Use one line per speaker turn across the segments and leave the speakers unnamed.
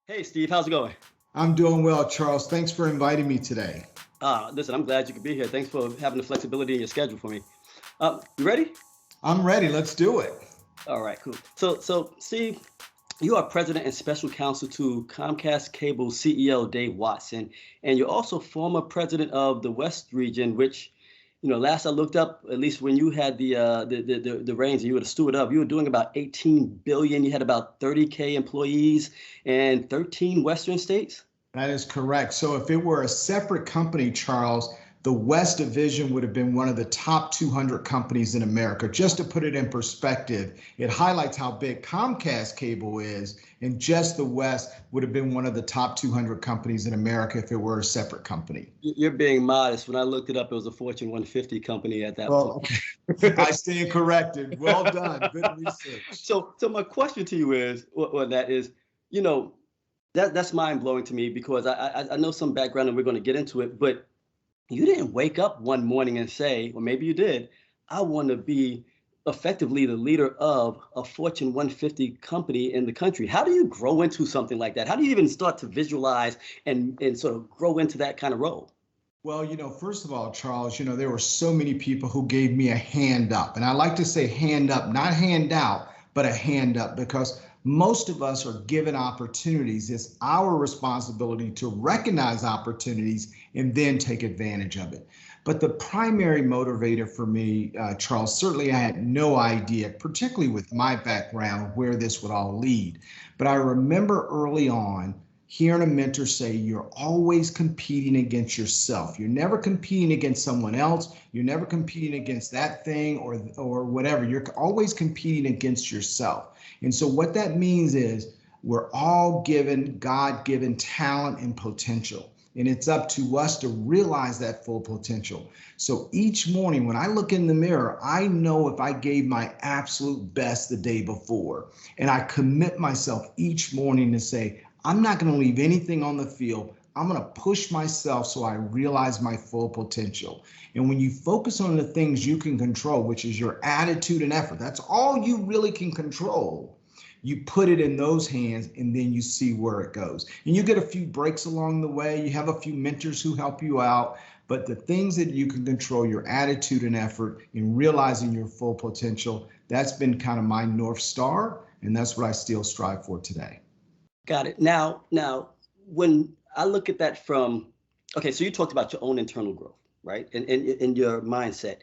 Hey Steve, how's it going?
I'm doing well, Charles. Thanks for inviting me today.
Listen, I'm glad you could be here. Thanks for having the flexibility in your schedule for me. You ready?
I'm ready. Let's do it.
All right, cool. So Steve, you are president and special counsel to Comcast Cable CEO Dave Watson, and you're also former president of the West region, which, last I looked up, at least when you had the reins and you were the steward of, you were doing about 18 billion. You had about 30K employees and 13 Western states.
That is correct. So if it were a separate company, Charles, the West Division would have been one of the top 200 companies in America. Just to put it in perspective, it highlights how big Comcast Cable is, and just the West would have been one of the top 200 companies in America if it were a separate company.
You're being modest. When I looked it up, it was a Fortune 150 company at that
Well,
point.
I stand corrected. Well done. Good research.
So my question to you is, well, that is, you know, that's mind blowing to me because I know some background and we're going to get into it, but you didn't wake up one morning and say, or maybe you did, I want to be effectively the leader of a Fortune 150 company in the country. How do you grow into something like that? How do you even start to visualize and sort of grow into that kind of role?
Well, first of all, Charles, there were so many people who gave me a hand up. And I like to say hand up, not hand out, but a hand up, because most of us are given opportunities. It's our responsibility to recognize opportunities and then take advantage of it. But the primary motivator for me, Charles, certainly I had no idea, particularly with my background, where this would all lead. But I remember early on hearing a mentor say, you're always competing against yourself. You're never competing against someone else. You're never competing against that thing or whatever. You're always competing against yourself. And so what that means is we're all given God-given talent and potential. And it's up to us to realize that full potential. So each morning when I look in the mirror, I know if I gave my absolute best the day before, and I commit myself each morning to say, I'm not going to leave anything on the field. I'm going to push myself so I realize my full potential. And when you focus on the things you can control, which is your attitude and effort, that's all you really can control. You put it in those hands and then you see where it goes. And you get a few breaks along the way. You have a few mentors who help you out. But the things that you can control, your attitude and effort in realizing your full potential, that's been kind of my North Star. And that's what I still strive for today.
Got it. Now, when I look at that from, okay, so you talked about your own internal growth, right? And your mindset.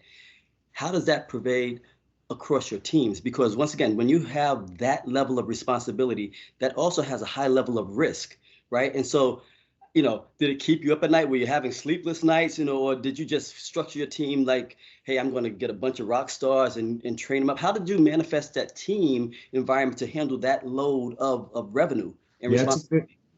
How does that pervade across your teams? Because once again, when you have that level of responsibility, that also has a high level of risk, right? And so, did it keep you up at night? Were you having sleepless nights, or did you just structure your team like, hey, I'm going to get a bunch of rock stars and train them up? How did you manifest that team environment to handle that load of revenue?
Yeah,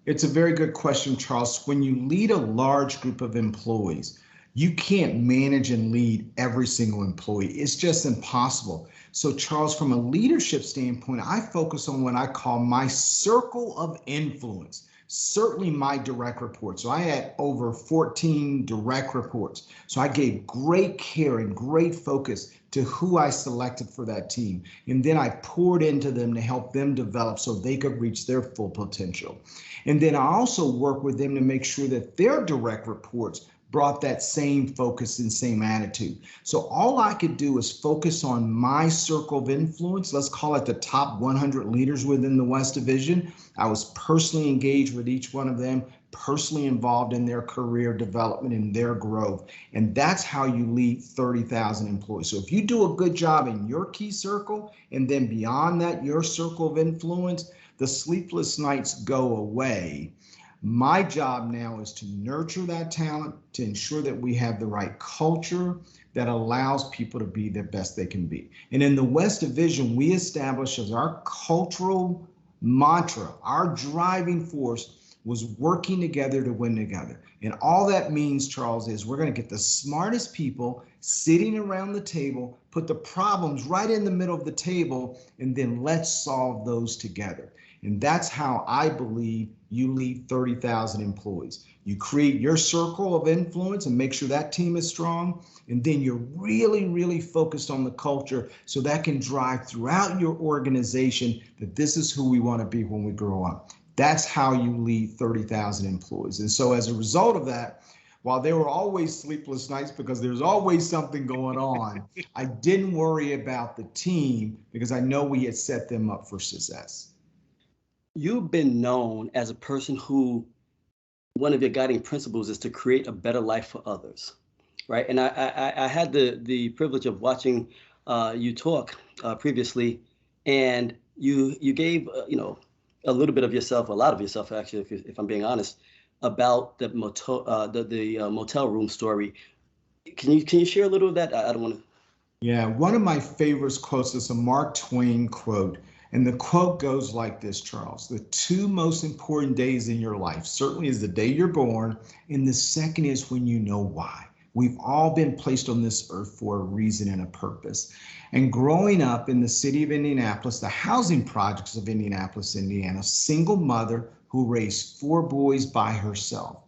it's a very good question, Charles. When you lead a large group of employees, you can't manage and lead every single employee. It's just impossible. So, Charles, from a leadership standpoint, I focus on what I call my circle of influence. Certainly my direct reports. So I had over 14 direct reports. So I gave great care and great focus to who I selected for that team. And then I poured into them to help them develop so they could reach their full potential. And then I also work with them to make sure that their direct reports brought that same focus and same attitude. So all I could do is focus on my circle of influence. Let's call it the top 100 leaders within the West Division. I was personally engaged with each one of them, personally involved in their career development and their growth. And that's how you lead 30,000 employees. So if you do a good job in your key circle, and then beyond that, your circle of influence, the sleepless nights go away. My job now is to nurture that talent, to ensure that we have the right culture that allows people to be the best they can be. And in the West Division, we established as our cultural mantra, our driving force was working together to win together. And all that means, Charles, is we're going to get the smartest people sitting around the table, put the problems right in the middle of the table, and then let's solve those together. And that's how I believe you lead 30,000 employees. You create your circle of influence and make sure that team is strong. And then you're really, really focused on the culture so that can drive throughout your organization that this is who we want to be when we grow up. That's how you lead 30,000 employees. And so as a result of that, while there were always sleepless nights because there's always something going on, I didn't worry about the team because I know we had set them up for success.
You've been known as a person who, one of your guiding principles is to create a better life for others, right? And I had the privilege of watching you talk previously, and you gave a little bit of yourself, a lot of yourself actually, if I'm being honest, about the motel room story. Can you share a little of that? I don't want to.
Yeah, one of my favorite quotes is a Mark Twain quote. And the quote goes like this, Charles: the two most important days in your life certainly is the day you're born, and the second is when you know why. We've all been placed on this earth for a reason and a purpose. And growing up in the city of Indianapolis, the housing projects of Indianapolis, Indiana, single mother who raised 4 boys by herself.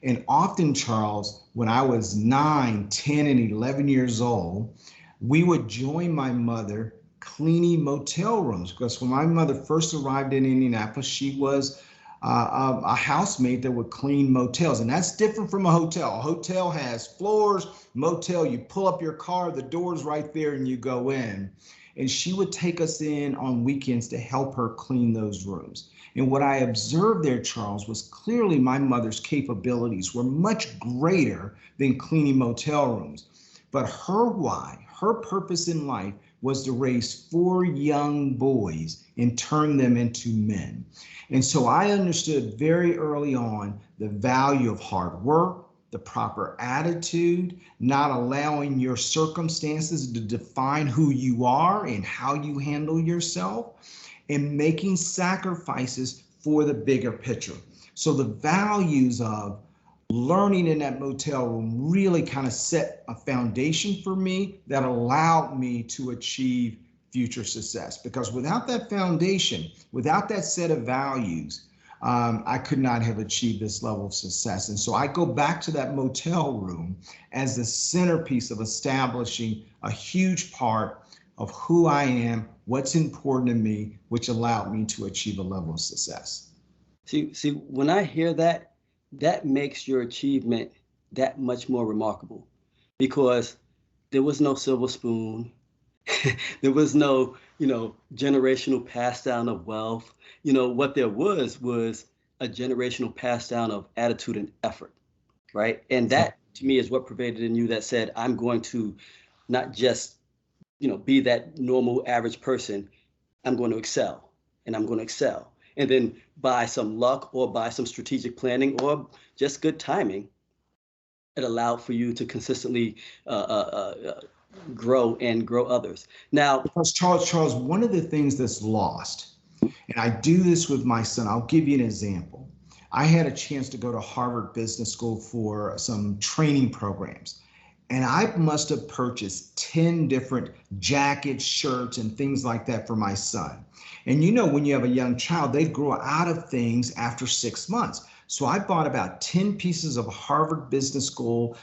And often, Charles, when I was 9, 10, and 11 years old, we would join my mother cleaning motel rooms, because when my mother first arrived in Indianapolis, she was a housemaid that would clean motels. And that's different from a hotel. A hotel has floors. Motel, you pull up your car, the door's right there, and you go in. And she would take us in on weekends to help her clean those rooms. And what I observed there, Charles, was clearly my mother's capabilities were much greater than cleaning motel rooms. But her why, her purpose in life was to raise 4 young boys and turn them into men. And so I understood very early on the value of hard work, the proper attitude, not allowing your circumstances to define who you are and how you handle yourself, and making sacrifices for the bigger picture. So the values of learning in that motel room really kind of set a foundation for me that allowed me to achieve future success. Because without that foundation, without that set of values, I could not have achieved this level of success. And so I go back to that motel room as the centerpiece of establishing a huge part of who I am, what's important to me, which allowed me to achieve a level of success.
See, when I hear that, that makes your achievement that much more remarkable, because there was no silver spoon. There was no, generational pass down of wealth. What there was a generational pass down of attitude and effort, right? And that to me is what pervaded in you, that said, I'm going to not just, be that normal average person. I'm going to excel, and I'm going to excel. And then by some luck or by some strategic planning or just good timing, it allowed for you to consistently grow and grow others. Now,
because Charles, one of the things that's lost, and I do this with my son, I'll give you an example. I had a chance to go to Harvard Business School for some training programs. And I must have purchased 10 different jackets, shirts, and things like that for my son. And when you have a young child, they grow out of things after 6 months. So I bought about 10 pieces of Harvard Business School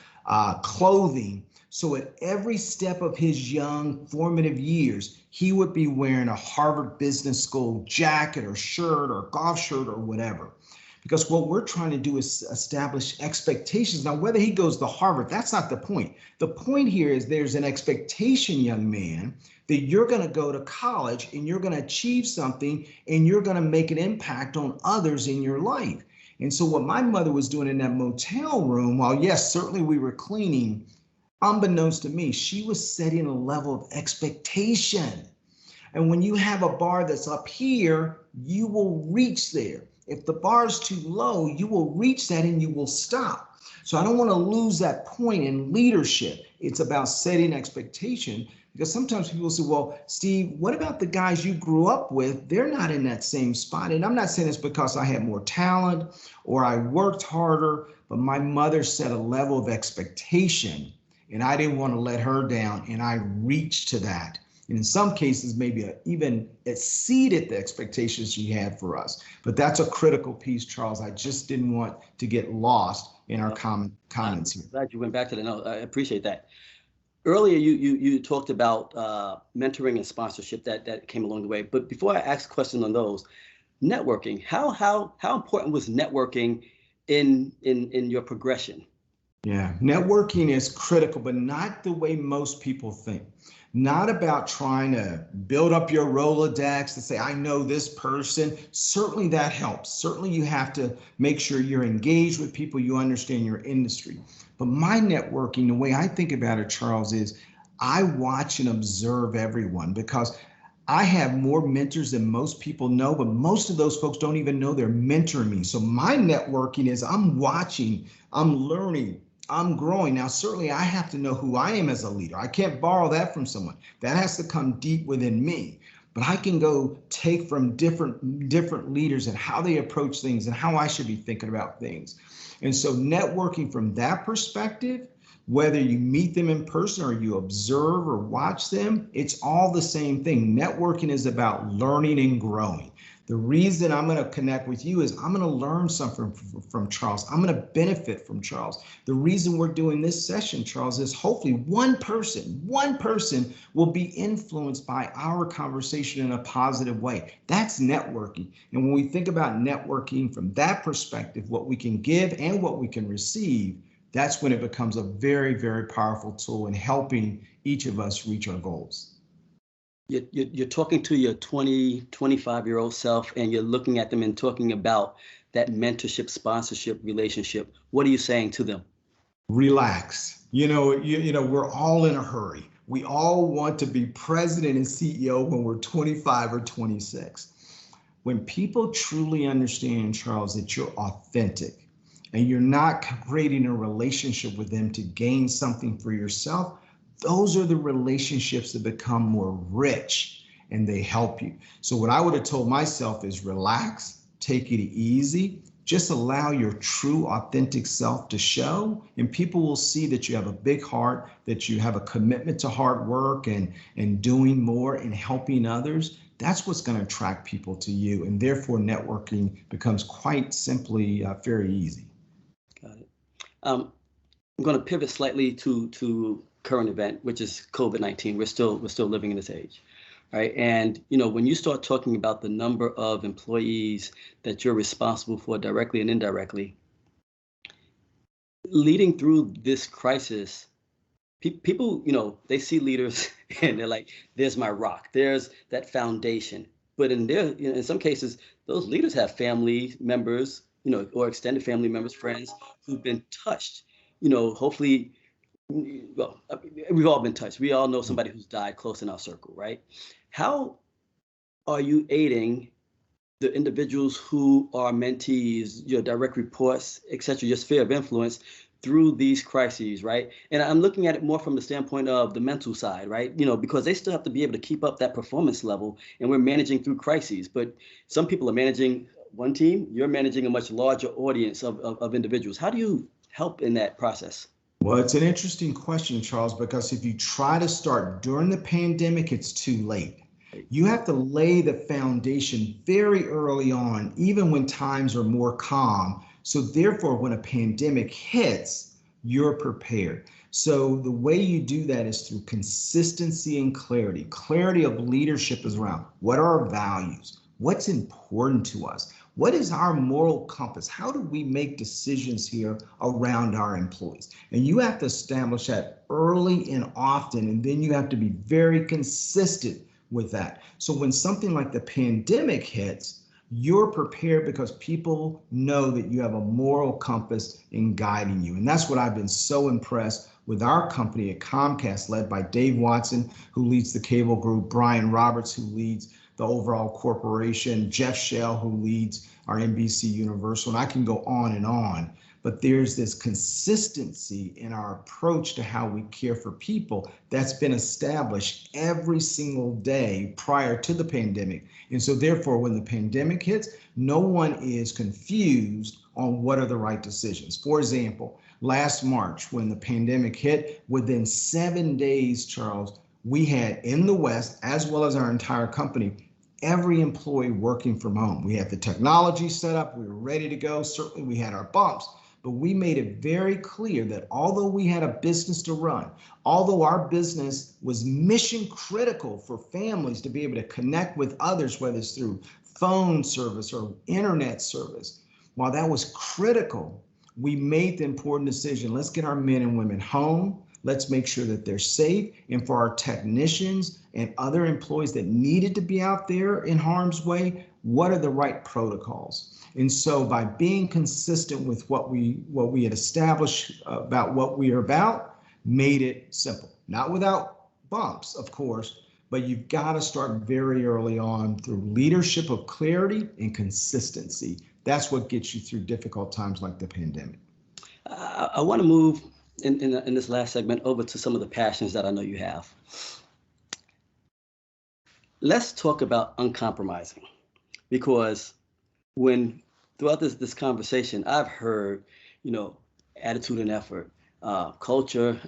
clothing. So at every step of his young formative years, he would be wearing a Harvard Business School jacket or shirt or golf shirt or whatever. Because what we're trying to do is establish expectations. Now, whether he goes to Harvard, that's not the point. The point here is there's an expectation, young man, that you're going to go to college and you're going to achieve something and you're going to make an impact on others in your life. And so what my mother was doing in that motel room, while yes, certainly we were cleaning, unbeknownst to me, she was setting a level of expectation. And when you have a bar that's up here, you will reach there. If the bar is too low, you will reach that and you will stop. So I don't want to lose that point in leadership. It's about setting expectation, because sometimes people say, well, Steve, what about the guys you grew up with? They're not in that same spot. And I'm not saying it's because I had more talent or I worked harder, but my mother set a level of expectation and I didn't want to let her down. And I reached to that. And in some cases, maybe even exceeded the expectations she had for us. But that's a critical piece, Charles. I just didn't want to get lost in our comments here.
I'm glad you went back to that. No, I appreciate that. Earlier, you talked about mentoring and sponsorship that came along the way. But before I ask a question on those, networking. How important was networking in your progression?
Yeah, networking is critical, but not the way most people think. Not about trying to build up your Rolodex to say, I know this person. Certainly that helps. Certainly you have to make sure you're engaged with people, you understand your industry. But my networking, the way I think about it, Charles, is I watch and observe everyone because I have more mentors than most people know, but most of those folks don't even know they're mentoring me. So my networking is I'm watching, I'm learning, I'm growing. Now, certainly I have to know who I am as a leader. I can't borrow that from someone. That has to come deep within me. But I can go take from different leaders and how they approach things and how I should be thinking about things. And so networking from that perspective, whether you meet them in person or you observe or watch them, it's all the same thing. Networking is about learning and growing. The reason I'm going to connect with you is I'm going to learn something from Charles. I'm going to benefit from Charles. The reason we're doing this session, Charles, is hopefully one person will be influenced by our conversation in a positive way. That's networking. And when we think about networking from that perspective, what we can give and what we can receive, that's when it becomes a very, very powerful tool in helping each of us reach our goals.
You're talking to your 20, 25-year-old self, and you're looking at them and talking about that mentorship, sponsorship relationship. What are you saying to them?
Relax. We're all in a hurry. We all want to be president and CEO when we're 25 or 26. When people truly understand, Charles, that you're authentic and you're not creating a relationship with them to gain something for yourself, those are the relationships that become more rich and they help you. So what I would have told myself is relax, take it easy, just allow your true authentic self to show, and people will see that you have a big heart, that you have a commitment to hard work and doing more and helping others. That's what's going to attract people to you, and therefore networking becomes quite simply very easy.
Got it. I'm going to pivot slightly to current event, which is COVID-19. We're still living in this age, right? And when you start talking about the number of employees that you're responsible for directly and indirectly, leading through this crisis, people, they see leaders and they're like, "There's my rock. There's that foundation." But in some cases, those leaders have family members, or extended family members, friends who've been touched. Hopefully, well, we've all been touched. We all know somebody who's died close in our circle, right? How are you aiding the individuals who are mentees, your direct reports, et cetera, your sphere of influence through these crises, right? And I'm looking at it more from the standpoint of the mental side, right? Because they still have to be able to keep up that performance level, and we're managing through crises. But some people are managing one team, you're managing a much larger audience of individuals. How do you help in that process?
Well, it's an interesting question, Charles, because if you try to start during the pandemic, it's too late. You have to lay the foundation very early on, even when times are more calm. So therefore, when a pandemic hits, you're prepared. So the way you do that is through consistency and clarity. Clarity of leadership is around what are our values? What's important to us? What is our moral compass? How do we make decisions here around our employees? And you have to establish that early and often, and then you have to be very consistent with that. So when something like the pandemic hits, you're prepared because people know that you have a moral compass in guiding you. And that's what I've been so impressed with our company at Comcast, led by Dave Watson, who leads the cable group, Brian Roberts, who leads the overall corporation, Jeff Shell, who leads our NBC Universal, and I can go on. But there's this consistency in our approach to how we care for people that's been established every single day prior to the pandemic. And so therefore, when the pandemic hits, no one is confused on what are the right decisions. For example, last March, when the pandemic hit, within 7 days, Charles, we had in the West, as well as our entire company, every employee working from home. We had the technology set up, we were ready to go. Certainly we had our bumps, but we made it very clear that although we had a business to run, although our business was mission critical for families to be able to connect with others, whether it's through phone service or internet service. While that was critical, we made the important decision, let's get our men and women home. Let's make sure that they're safe. And for our technicians and other employees that needed to be out there in harm's way, what are the right protocols? And so by being consistent with what we had established about what we are about, made it simple. Not without bumps, of course, but you've got to start very early on through leadership of clarity and consistency. That's what gets you through difficult times like the pandemic.
I want to move in this last segment over to some of the passions that I know you have. Let's talk about uncompromising, because throughout this conversation, I've heard, attitude and effort, culture,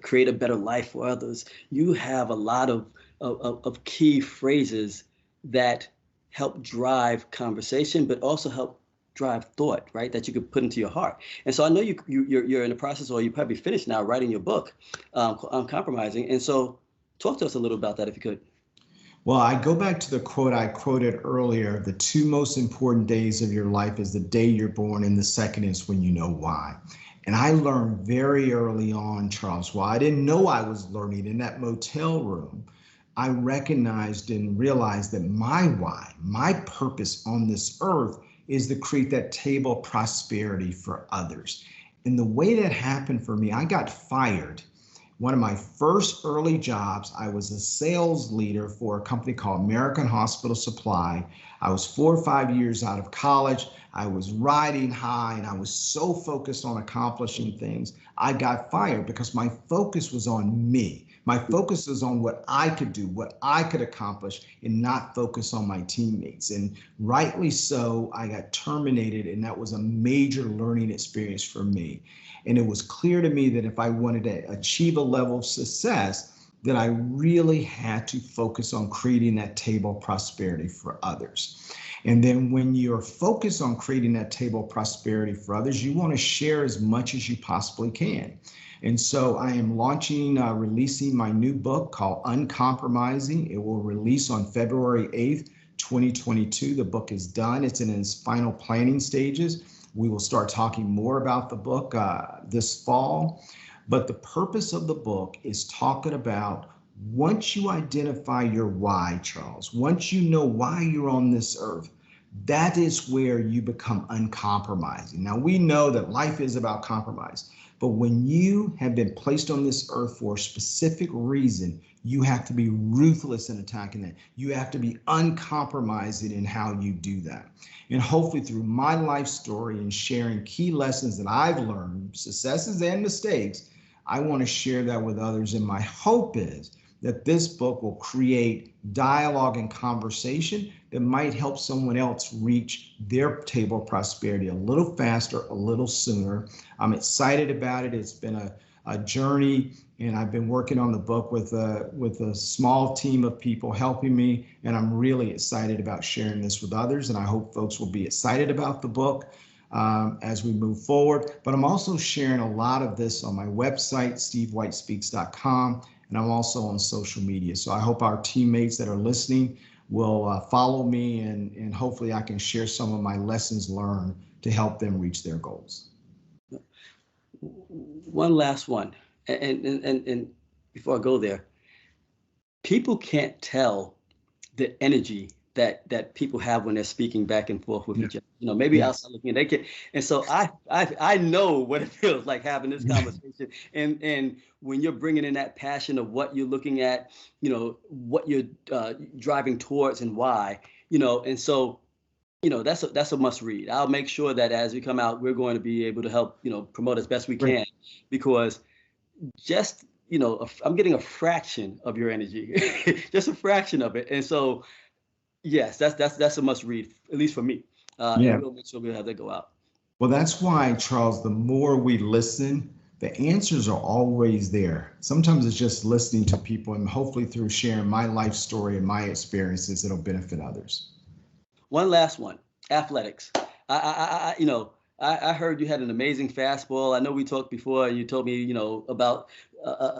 create a better life for others. You have a lot of key phrases that help drive conversation, but also help drive thought, right? That you could put into your heart. And so I know you're in the process, or you probably finished now writing your book, Uncompromising. And so talk to us a little about that, if you could.
Well, I go back to the quote I quoted earlier. The two most important days of your life is the day you're born, and the second is when you know why. And I learned very early on, Charles, while I didn't know I was learning in that motel room, I recognized and realized that my why, my purpose on this earth is to create that table of prosperity for others. And the way that happened for me, I got fired. One of my first early jobs, I was a sales leader for a company called American Hospital Supply. I was 4 or 5 years out of college. I was riding high and I was so focused on accomplishing things. I got fired because my focus was on me. My focus was on what I could do, what I could accomplish, and not focus on my teammates. And rightly so, I got terminated, and that was a major learning experience for me. And it was clear to me that if I wanted to achieve a level of success, that I really had to focus on creating that table of prosperity for others. And then when you're focused on creating that table of prosperity for others, you want to share as much as you possibly can. And so I am releasing my new book called Uncompromising. It will release on February 8th, 2022. The book is done. It's in its final planning stages. We will start talking more about the book this fall. But the purpose of the book is talking about, once you identify your why, Charles, once you know why you're on this earth, that is where you become uncompromising. Now, we know that life is about compromise, but when you have been placed on this earth for a specific reason, you have to be ruthless in attacking that. You have to be uncompromising in how you do that. And hopefully through my life story and sharing key lessons that I've learned, successes and mistakes, I want to share that with others. And my hope is that this book will create dialogue and conversation that might help someone else reach their table of prosperity a little faster, a little sooner. I'm excited about it. It's been a journey, and I've been working on the book with a small team of people helping me, and I'm really excited about sharing this with others, and I hope folks will be excited about the book as we move forward. But I'm also sharing a lot of this on my website, stevewhitespeaks.com, and I'm also on social media. So I hope our teammates that are listening will follow me, and hopefully I can share some of my lessons learned to help them reach their goals.
One last one, and before I go there, people can't tell the energy that people have when they're speaking back and forth with each other. Maybe outside looking, they can. And so I know what it feels like having this conversation. And when you're bringing in that passion of what you're looking at, what you're driving towards and why, and so, that's a must read. I'll make sure that as we come out, we're going to be able to help, promote as best we can, because just, I'm getting a fraction of your energy, just a fraction of it. And so, yes, that's a must read, at least for me. And we'll make sure we'll have that go out.
Well, that's why, Charles, the more we listen, the answers are always there. Sometimes it's just listening to people, and hopefully through sharing my life story and my experiences, it'll benefit others.
One last one, athletics. I heard you had an amazing fastball. I know we talked before, and you told me, about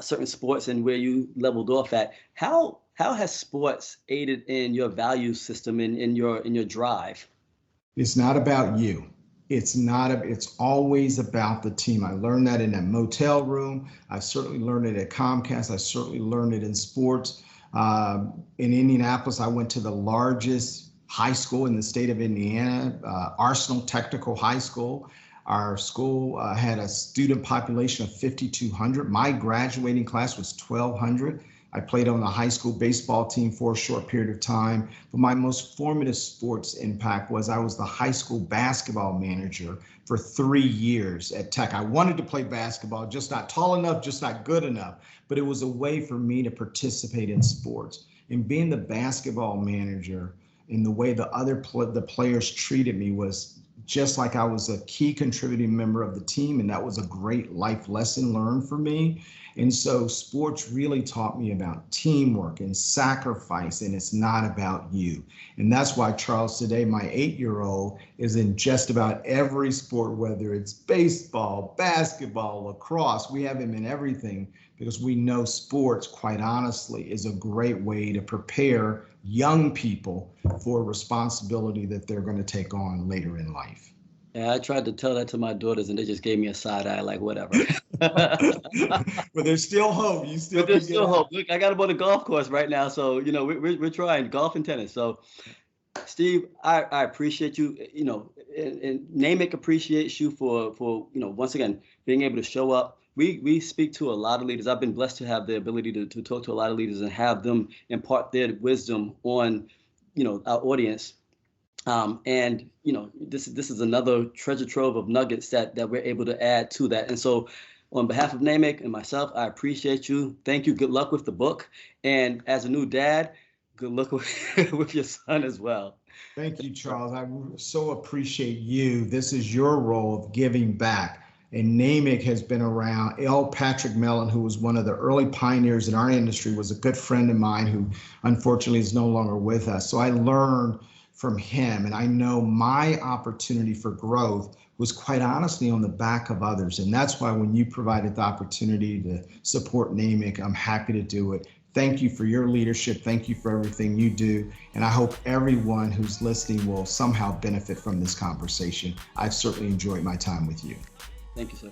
certain sports and where you leveled off at. How has sports aided in your value system and in your drive?
It's not about you. It's always about the team. I learned that in a motel room. I certainly learned it at Comcast. I certainly learned it in sports. In Indianapolis, I went to the largest high school in the state of Indiana, Arsenal Technical High School. Our school had a student population of 5,200. My graduating class was 1,200. I played on the high school baseball team for a short period of time, but my most formative sports impact was I was the high school basketball manager for 3 years at Tech. I wanted to play basketball, just not tall enough, just not good enough, but it was a way for me to participate in sports. And being the basketball manager and the way the players treated me was just like I was a key contributing member of the team, and that was a great life lesson learned for me. And so sports really taught me about teamwork and sacrifice, and it's not about you. And that's why, Charles, today my 8-year-old is in just about every sport, whether it's baseball, basketball, lacrosse. We have him in everything because we know sports, quite honestly, is a great way to prepare young people for a responsibility that they're going to take on later in life.
Yeah, I tried to tell that to my daughters, and they just gave me a side eye, like whatever.
But there's still hope. You still
But there's
can
still
get
hope.
out.
Look, I got them on the golf course right now, so we're trying golf and tennis. So, Steve, I appreciate you. And NAMIC appreciates you for once again being able to show up. We speak to a lot of leaders. I've been blessed to have the ability to talk to a lot of leaders and have them impart their wisdom on our audience. And this is another treasure trove of nuggets that we're able to add to that. And so, on behalf of NAMIC and myself, I appreciate you. Thank you. Good luck with the book. And as a new dad, good luck with your son as well.
Thank you, Charles. I so appreciate you. This is your role of giving back. And NAMIC has been around. L. Patrick Mellon, who was one of the early pioneers in our industry, was a good friend of mine who unfortunately is no longer with us. So I learned from him, and I know my opportunity for growth was quite honestly on the back of others. And that's why when you provided the opportunity to support NAMIC, I'm happy to do it. Thank you for your leadership. Thank you for everything you do. And I hope everyone who's listening will somehow benefit from this conversation. I've certainly enjoyed my time with you.
Thank you, sir.